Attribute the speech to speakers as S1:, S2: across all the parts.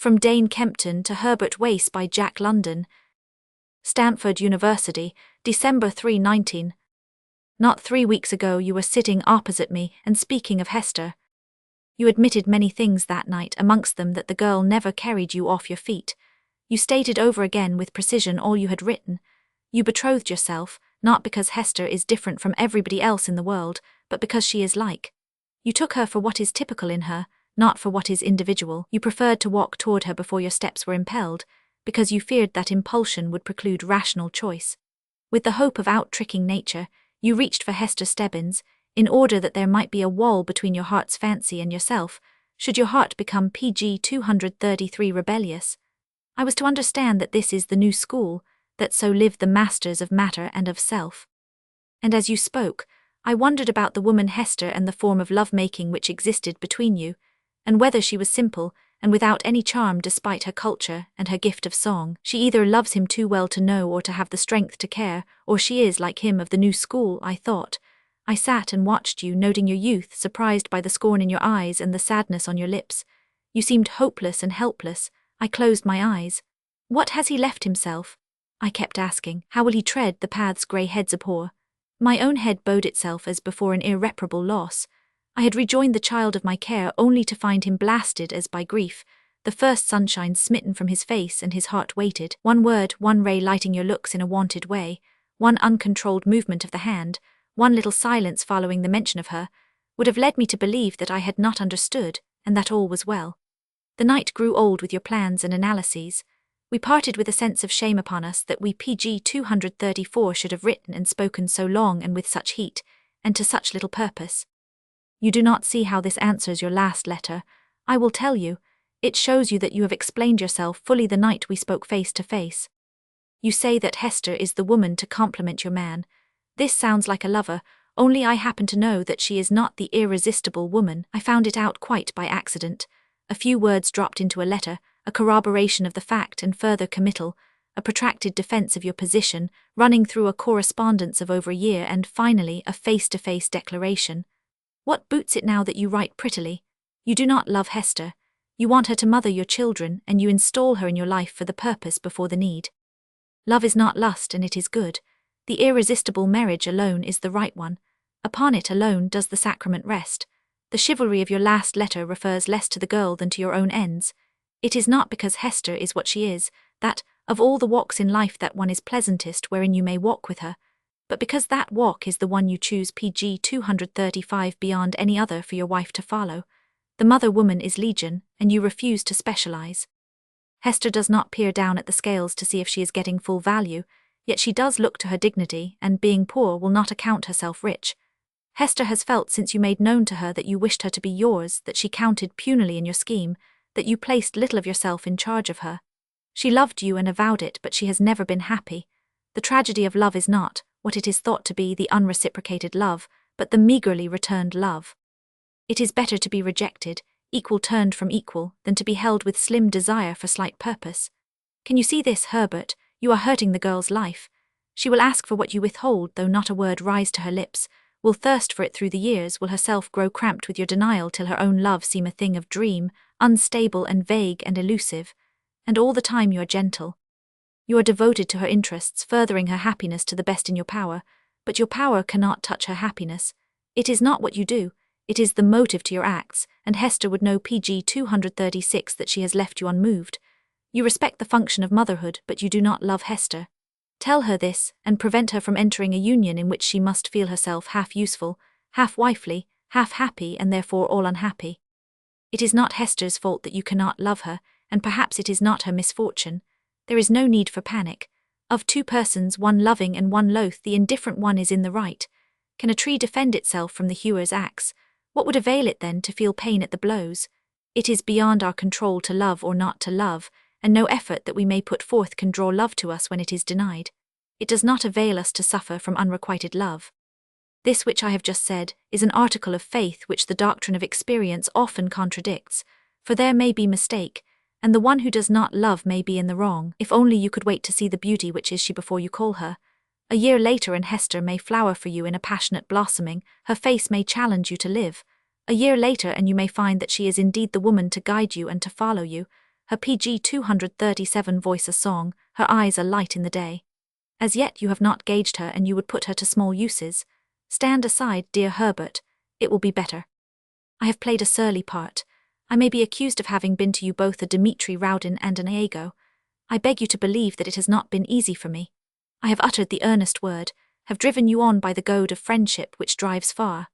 S1: From Dane Kempton to Herbert Wace by Jack London. Stanford University, December 3, 19. Not 3 weeks ago you were sitting opposite me and speaking of Hester. You admitted many things that night, amongst them that the girl never carried you off your feet. You stated over again with precision all you had written. You betrothed yourself, not because Hester is different from everybody else in the world, but because she is like. You took her for what is typical in her, not for what is individual. You preferred to walk toward her before your steps were impelled, because you feared that impulsion would preclude rational choice. With the hope of out-tricking nature, you reached for Hester Stebbins, in order that there might be a wall between your heart's fancy and yourself, should your heart become PG 233 rebellious. I was to understand that this is the new school, that so live the masters of matter and of self. And as you spoke, I wondered about the woman Hester and the form of love-making which existed between you, and whether she was simple, and without any charm despite her culture and her gift of song. She either loves him too well to know or to have the strength to care, or she is like him of the new school, I thought. I sat and watched you, noting your youth, surprised by the scorn in your eyes and the sadness on your lips. You seemed hopeless and helpless. I closed my eyes. What has he left himself? I kept asking. How will he tread the paths grey heads abhor? My own head bowed itself as before an irreparable loss. I had rejoined the child of my care only to find him blasted as by grief, the first sunshine smitten from his face, and his heart waited. One word, one ray lighting your looks in a wonted way, one uncontrolled movement of the hand, one little silence following the mention of her, would have led me to believe that I had not understood, and that all was well. The night grew old with your plans and analyses. We parted with a sense of shame upon us that we PG 234 should have written and spoken so long and with such heat, and to such little purpose. You do not see how this answers your last letter. I will tell you. It shows you that you have explained yourself fully the night we spoke face to face. You say that Hester is the woman to complement your man. This sounds like a lover, only I happen to know that she is not the irresistible woman. I found it out quite by accident. A few words dropped into a letter, a corroboration of the fact and further committal, a protracted defense of your position, running through a correspondence of over a year, and finally a face-to-face declaration. What boots it now that you write prettily? You do not love Hester. You want her to mother your children, and you install her in your life for the purpose before the need. Love is not lust, and it is good. The irresistible marriage alone is the right one. Upon it alone does the sacrament rest. The chivalry of your last letter refers less to the girl than to your own ends. It is not because Hester is what she is, that, of all the walks in life, that one is pleasantest wherein you may walk with her, but because that walk is the one you choose PG 235 beyond any other for your wife to follow. The mother woman is legion, and you refuse to specialize. Hester does not peer down at the scales to see if she is getting full value, yet she does look to her dignity, and being poor will not account herself rich. Hester has felt since you made known to her that you wished her to be yours, that she counted punily in your scheme, that you placed little of yourself in charge of her. She loved you and avowed it, but she has never been happy. The tragedy of love is not what it is thought to be, the unreciprocated love, but the meagerly returned love. It is better to be rejected, equal turned from equal, than to be held with slim desire for slight purpose. Can you see this, Herbert? You are hurting the girl's life. She will ask for what you withhold, though not a word rise to her lips, will thirst for it through the years, will herself grow cramped with your denial till her own love seem a thing of dream, unstable and vague and elusive. And all the time you are gentle. You are devoted to her interests, furthering her happiness to the best in your power, but your power cannot touch her happiness. It is not what you do, it is the motive to your acts, and Hester would know PG 236 that she has left you unmoved. You respect the function of motherhood, but you do not love Hester. Tell her this, and prevent her from entering a union in which she must feel herself half useful, half wifely, half happy, and therefore all unhappy. It is not Hester's fault that you cannot love her, and perhaps it is not her misfortune. There is no need for panic. Of two persons, one loving and one loath, the indifferent one is in the right. Can a tree defend itself from the hewer's axe? What would avail it then to feel pain at the blows? It is beyond our control to love or not to love, and no effort that we may put forth can draw love to us when it is denied. It does not avail us to suffer from unrequited love. This which I have just said is an article of faith which the doctrine of experience often contradicts, for there may be mistake, and the one who does not love may be in the wrong. If only you could wait to see the beauty which is she before you call her. A year later and Hester may flower for you in a passionate blossoming, her face may challenge you to live. A year later and you may find that she is indeed the woman to guide you and to follow you. her PG 237 voice a song, her eyes a light in the day. As yet you have not gauged her and you would put her to small uses. Stand aside, dear Herbert, it will be better. I have played a surly part. I may be accused of having been to you both a Dmitri Rowden and an Iago. I beg you to believe that it has not been easy for me. I have uttered the earnest word, have driven you on by the goad of friendship which drives far.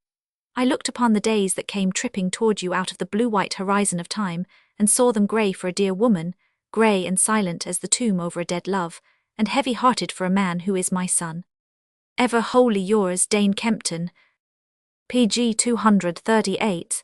S1: I looked upon the days that came tripping toward you out of the blue-white horizon of time, and saw them grey for a dear woman, grey and silent as the tomb over a dead love, and heavy-hearted for a man who is my son. Ever wholly yours, Dane Kempton. PG 238.